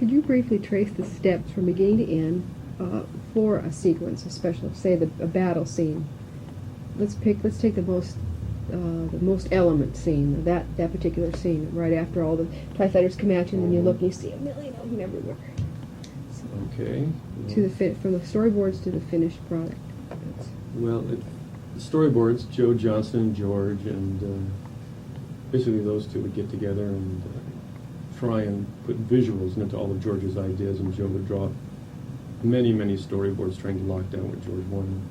Could you briefly trace the steps from beginning to end for a sequence, especially say a battle scene? Let's take the most element scene, that particular scene, right after all the TIE fighters come at you, and then you look and you see a million of them everywhere. So, Okay. from the storyboards to the finished product. Well, the storyboards, Joe Johnston and George, and basically those two would get together and try and put visuals into all of George's ideas, and Joe would draw many, many storyboards trying to lock down what George wanted.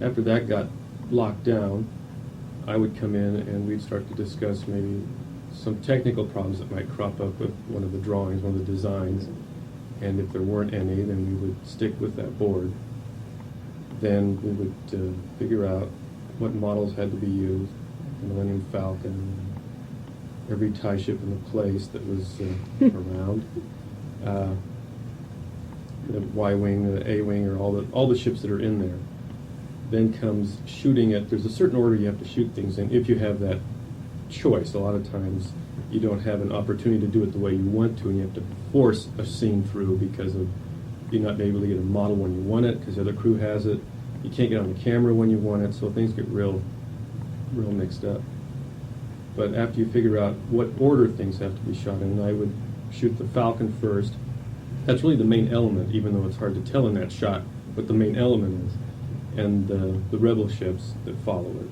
After that got locked down, I would come in and we'd start to discuss maybe some technical problems that might crop up with one of the drawings, one of the designs, and if there weren't any, then we would stick with that board. Then we would figure out what models had to be used, the Millennium Falcon, every TIE ship in the place that was around, the Y-wing, the A-wing, or all the ships that are in there. Then comes shooting it. There's a certain order you have to shoot things in if you have that choice. A lot of times you don't have an opportunity to do it the way you want to, and you have to force a scene through because of you not able to get a model when you want it because the other crew has it. You can't get on the camera when you want it, so things get real mixed up. But after you figure out what order things have to be shot in, I would shoot the Falcon first. That's really the main element, even though it's hard to tell in that shot what the main element is, and the Rebel ships that follow it.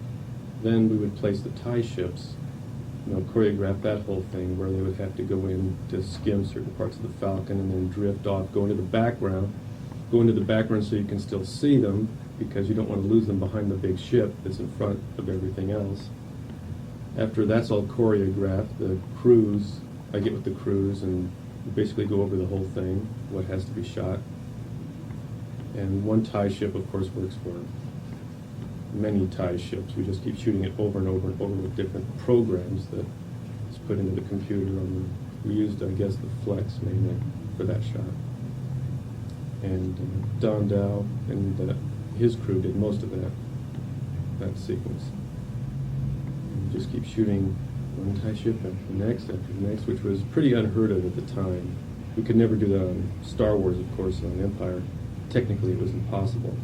Then we would place the TIE ships, choreograph that whole thing where they would have to go in to skim certain parts of the Falcon and then drift off, go into the background so you can still see them because you don't want to lose them behind the big ship that's in front of everything else. After that's all choreographed, the crews, I get with the crews and we basically go over the whole thing, what has to be shot. And one TIE ship, of course, works for many TIE ships. We just keep shooting it over and over and over with different programs that is put into the computer. We used, I guess, the Flex mainly for that shot. And Don Dow and his crew did most of that sequence. And we just keep shooting one TIE ship after the next, which was pretty unheard of at the time. We could never do that on Star Wars, of course, on Empire. Technically, it was impossible.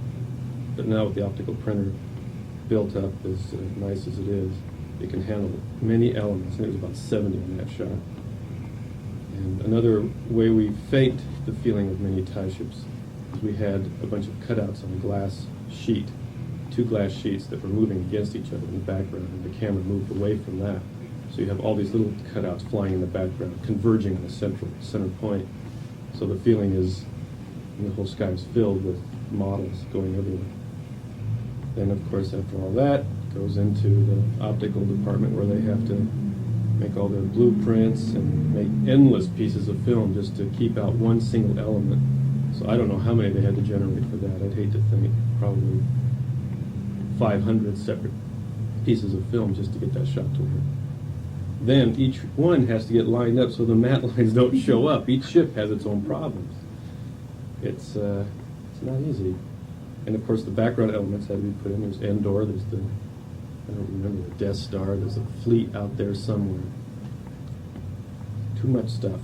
But now with the optical printer built up as nice as it is, it can handle many elements. I think it was about 70 on that shot. And another way we faked the feeling of many TIE ships is we had a bunch of cutouts on a glass sheet, 2 glass sheets that were moving against each other in the background, and the camera moved away from that. So you have all these little cutouts flying in the background, converging on a center point. So the feeling is the whole sky is filled with models going everywhere. Then, of course, after all that, goes into the optical department where they have to make all their blueprints and make endless pieces of film just to keep out one single element. So I don't know how many they had to generate for that. I'd hate to think probably 500 separate pieces of film just to get that shot to work. Then each one has to get lined up so the matte lines don't show up. Each ship has its own problems. It's not easy. And of course the background elements had to be put in. There's Endor, there's I don't remember, the Death Star, there's a fleet out there somewhere. Too much stuff.